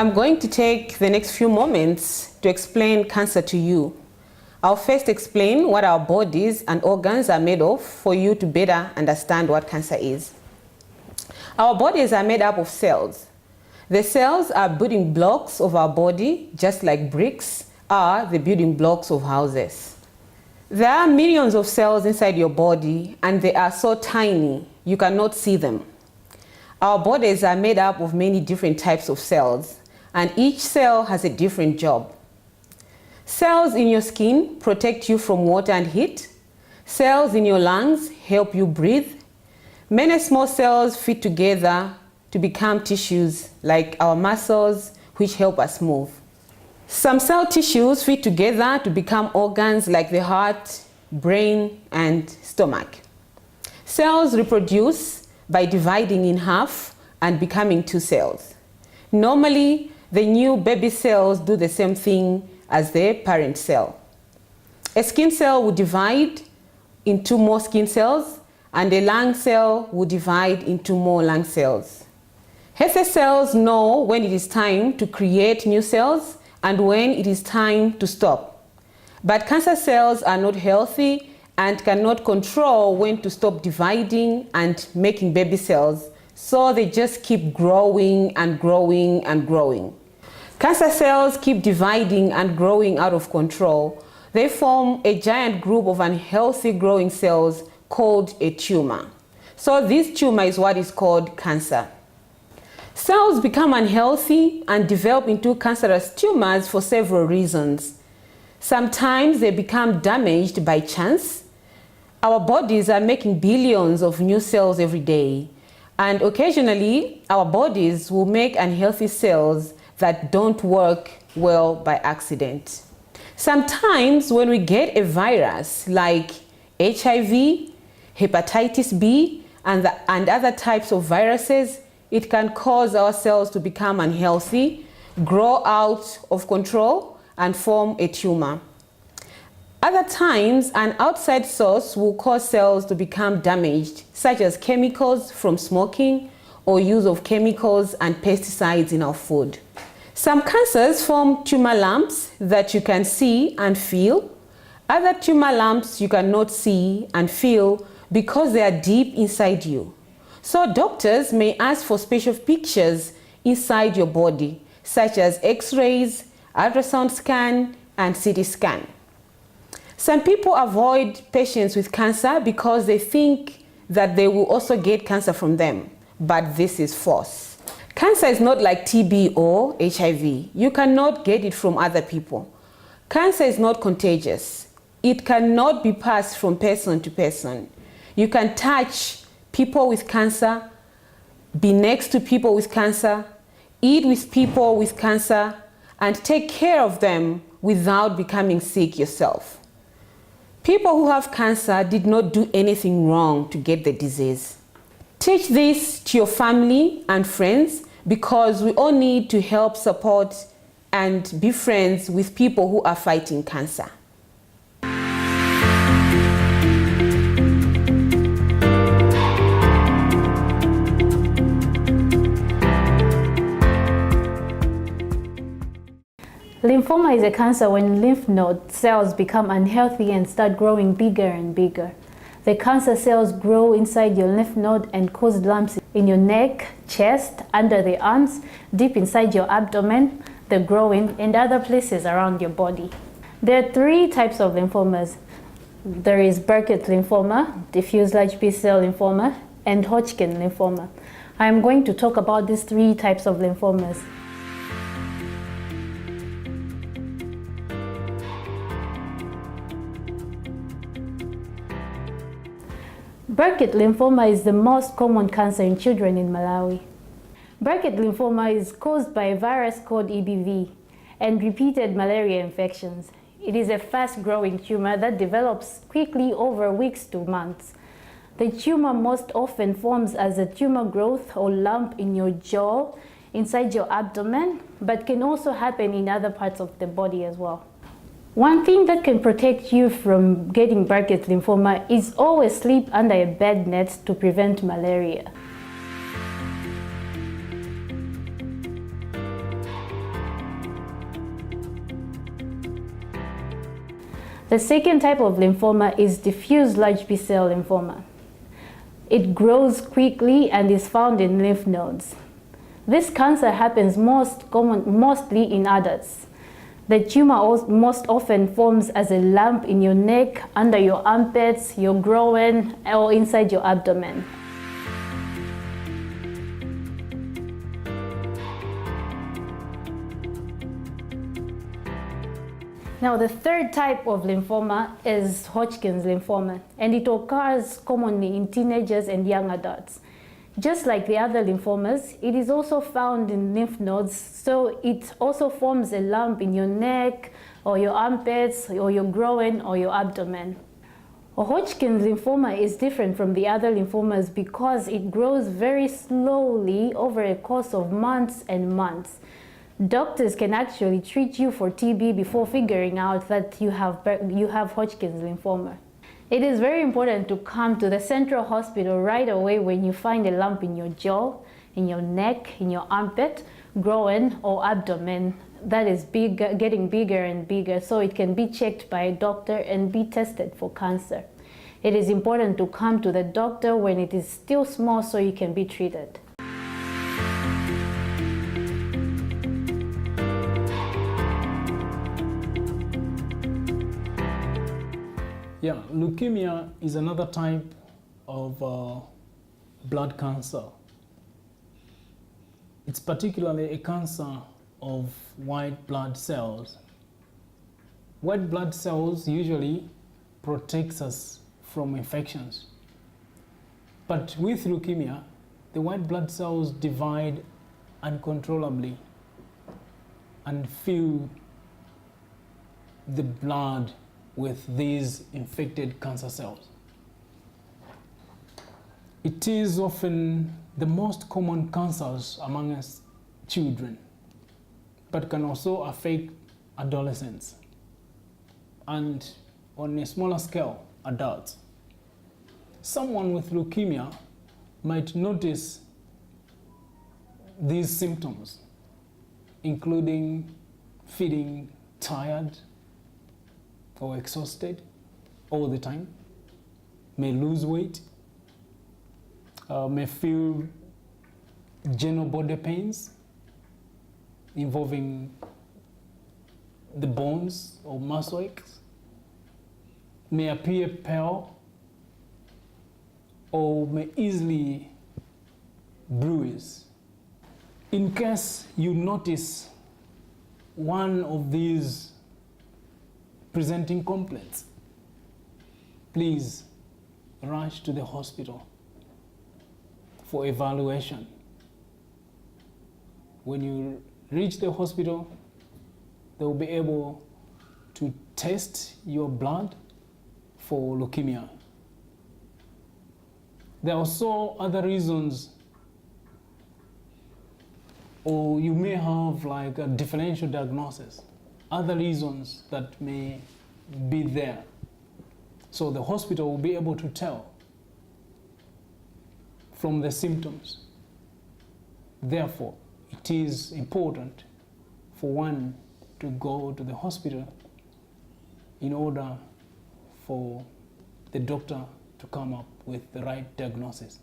I'm going to take the next few moments to explain cancer to you. I'll first explain what our bodies and organs are made of for you to better understand what cancer is. Our bodies are made up of cells. The cells are building blocks of our body, just like bricks are the building blocks of houses. There are millions of cells inside your body, and they are so tiny you cannot see them. Our bodies are made up of many different types of cells, and each cell has a different job. Cells in your skin protect you from water and heat. Cells in your lungs help you breathe. Many small cells fit together to become tissues like our muscles, which help us move. Some cell tissues fit together to become organs like the heart, brain, and stomach. Cells reproduce by dividing in half and becoming two cells. Normally, the new baby cells do the same thing as their parent cell. A skin cell will divide into more skin cells, and a lung cell will divide into more lung cells. Healthy cells know when it is time to create new cells and when it is time to stop. But cancer cells are not healthy and cannot control when to stop dividing and making baby cells, so they just keep growing and growing and growing. Cancer cells keep dividing and growing out of control. They form a giant group of unhealthy growing cells called a tumor. So this tumor is what is called cancer. Cells become unhealthy and develop into cancerous tumors for several reasons. Sometimes they become damaged by chance. Our bodies are making billions of new cells every day, and occasionally our bodies will make unhealthy cells that don't work well by accident. Sometimes when we get a virus like HIV, hepatitis B, and other types of viruses, it can cause our cells to become unhealthy, grow out of control, and form a tumor. Other times, an outside source will cause cells to become damaged, such as chemicals from smoking or use of chemicals and pesticides in our food. Some cancers form tumor lumps that you can see and feel. Other tumor lumps you cannot see and feel because they are deep inside you. So doctors may ask for special pictures inside your body, such as X-rays, ultrasound scan, and CT scan. Some people avoid patients with cancer because they think that they will also get cancer from them, but this is false. Cancer is not like TB or HIV. You cannot get it from other people. Cancer is not contagious. It cannot be passed from person to person. You can touch people with cancer, be next to people with cancer, eat with people with cancer, and take care of them without becoming sick yourself. People who have cancer did not do anything wrong to get the disease. Teach this to your family and friends, because we all need to help support and be friends with people who are fighting cancer. Lymphoma is a cancer when lymph node cells become unhealthy and start growing bigger and bigger. The cancer cells grow inside your lymph node and cause lumps in your neck, chest, under the arms, deep inside your abdomen, the groin, and other places around your body. There are three types of lymphomas. There is Burkitt Lymphoma, Diffuse large B-cell lymphoma, and Hodgkin Lymphoma. I am going to talk about these three types of lymphomas. Burkitt lymphoma is the most common cancer in children in Malawi. Burkitt lymphoma is caused by a virus called EBV and repeated malaria infections. It is a fast-growing tumor that develops quickly over weeks to months. The tumor most often forms as a tumor growth or lump in your jaw, inside your abdomen, but can also happen in other parts of the body as well. One thing that can protect you from getting Burkitt lymphoma is always sleep under a bed net to prevent malaria. The second type of lymphoma is diffuse large B-cell lymphoma. It grows quickly and is found in lymph nodes. This cancer happens mostly in adults. The tumor most often forms as a lump in your neck, under your armpits, your groin, or inside your abdomen. Now, the third type of lymphoma is Hodgkin's lymphoma, and it occurs commonly in teenagers and young adults. Just like the other lymphomas, it is also found in lymph nodes, so it also forms a lump in your neck, or your armpits, or your groin, or your abdomen. Hodgkin's lymphoma is different from the other lymphomas because it grows very slowly over a course of months and months. Doctors can actually treat you for TB before figuring out that you have Hodgkin's lymphoma. It is very important to come to the central hospital right away when you find a lump in your jaw, in your neck, in your armpit, groin, or abdomen that is getting bigger and bigger, so it can be checked by a doctor and be tested for cancer. It is important to come to the doctor when it is still small so you can be treated. Yeah, leukemia is another type of blood cancer. It's particularly a cancer of white blood cells. White blood cells usually protects us from infections. But with leukemia, the white blood cells divide uncontrollably and fill the blood with these infected cancer cells. It is often the most common cancers among us children, but can also affect adolescents and, on a smaller scale, adults. Someone with leukemia might notice these symptoms, including feeling tired or exhausted all the time, may lose weight, may feel general body pains involving the bones or muscle aches, may appear pale, or may easily bruise. In case you notice one of these presenting complaints, please rush to the hospital for evaluation. When you reach the hospital, they will be able to test your blood for leukemia. There are also other reasons, or you may have like a differential diagnosis, other reasons that may be there. So the hospital will be able to tell from the symptoms. Therefore, it is important for one to go to the hospital in order for the doctor to come up with the right diagnosis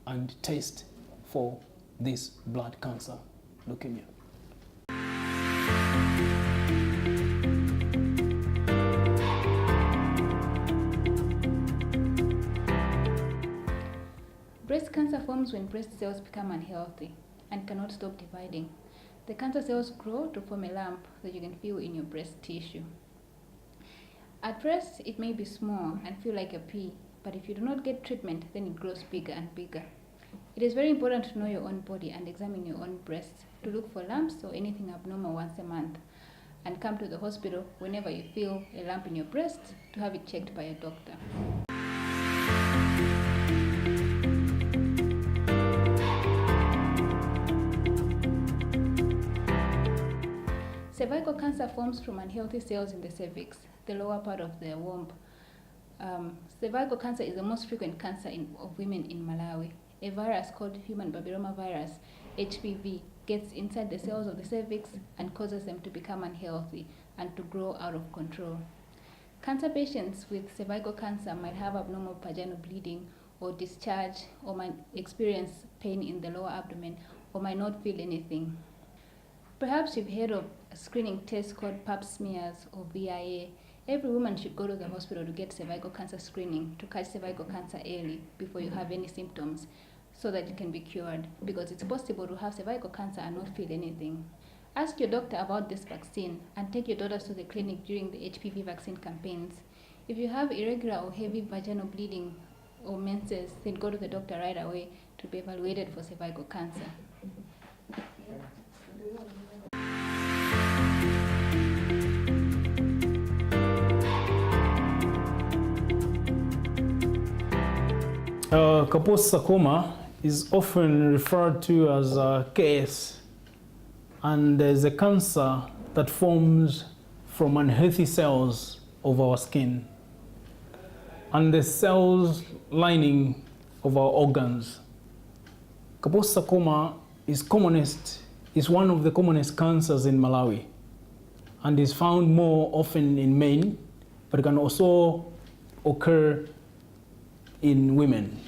and test for this blood cancer, leukemia. Breast cancer forms when breast cells become unhealthy and cannot stop dividing. The cancer cells grow to form a lump that you can feel in your breast tissue. At first, it may be small and feel like a pea, but if you do not get treatment, then it grows bigger and bigger. It is very important to know your own body and examine your own breasts to look for lumps or anything abnormal once a month, and come to the hospital whenever you feel a lump in your breast to have it checked by a doctor. Cervical cancer forms from unhealthy cells in the cervix, the lower part of the womb. Cervical cancer is the most frequent cancer of women in Malawi. A virus called human papillomavirus, HPV, gets inside the cells of the cervix and causes them to become unhealthy and to grow out of control. Cancer patients with cervical cancer might have abnormal vaginal bleeding or discharge, or might experience pain in the lower abdomen, or might not feel anything. Perhaps you've heard of a screening test called pap smears or VIA. Every woman should go to the hospital to get cervical cancer screening to catch cervical cancer early before you have any symptoms, so that it can be cured, because it's possible to have cervical cancer and not feel anything. Ask your doctor about this vaccine and take your daughters to the clinic during the HPV vaccine campaigns. If you have irregular or heavy vaginal bleeding or menses, then go to the doctor right away to be evaluated for cervical cancer. Kaposi sarcoma is often referred to as KS, and is a cancer that forms from unhealthy cells of our skin and the cells lining of our organs. Kaposi sarcoma is one of the commonest cancers in Malawi and is found more often in men, but it can also occur in women.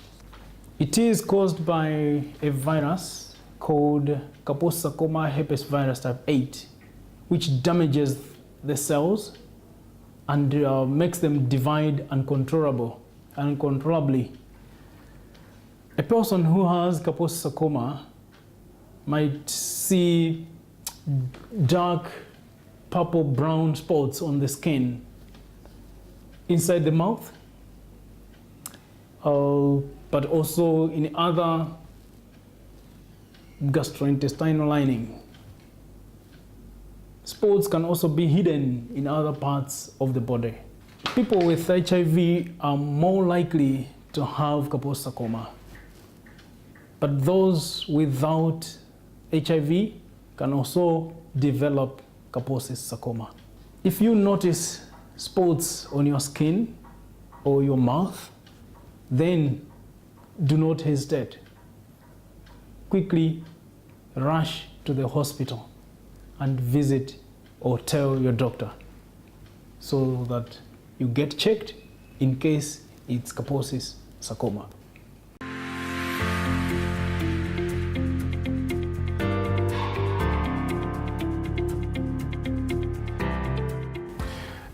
It is caused by a virus called Kaposi sarcoma herpes virus type 8, which damages the cells and makes them divide uncontrollably. A person who has Kaposi sarcoma might see dark purple-brown spots on the skin inside the mouth, but also in other gastrointestinal lining. Spots can also be hidden in other parts of the body. People with HIV are more likely to have Kaposi sarcoma, but those without HIV can also develop Kaposi sarcoma. If you notice spots on your skin or your mouth, then do not hesitate. Quickly rush to the hospital and visit or tell your doctor so that you get checked in case it's Kaposi sarcoma.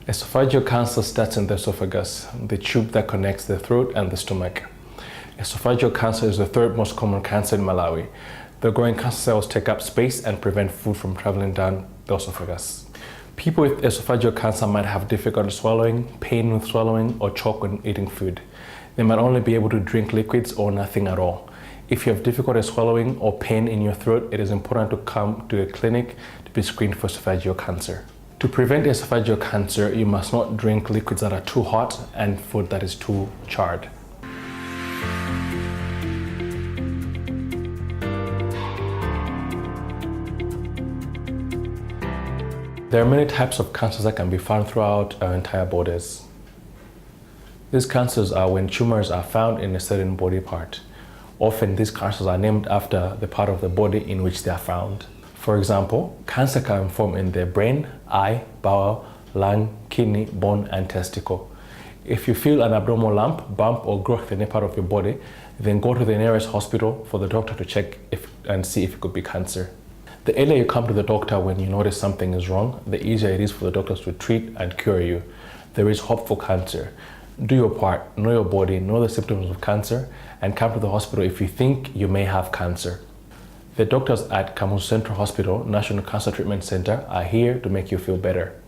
Esophageal cancer starts in the esophagus, the tube that connects the throat and the stomach. Esophageal cancer is the third most common cancer in Malawi. The growing cancer cells take up space and prevent food from traveling down the esophagus. People with esophageal cancer might have difficulty swallowing, pain with swallowing, or choke when eating food. They might only be able to drink liquids or nothing at all. If you have difficulty swallowing or pain in your throat, it is important to come to a clinic to be screened for esophageal cancer. To prevent esophageal cancer, you must not drink liquids that are too hot and food that is too charred. There are many types of cancers that can be found throughout our entire bodies. These cancers are when tumors are found in a certain body part. Often these cancers are named after the part of the body in which they are found. For example, cancer can form in the brain, eye, bowel, lung, kidney, bone, and testicle. If you feel an abnormal lump, bump, or growth in any part of your body, then go to the nearest hospital for the doctor to check and see if it could be cancer. The earlier you come to the doctor when you notice something is wrong, the easier it is for the doctors to treat and cure you. There is hope for cancer. Do your part, know your body, know the symptoms of cancer, and come to the hospital if you think you may have cancer. The doctors at Chromosome Central Hospital National Cancer Treatment Center are here to make you feel better.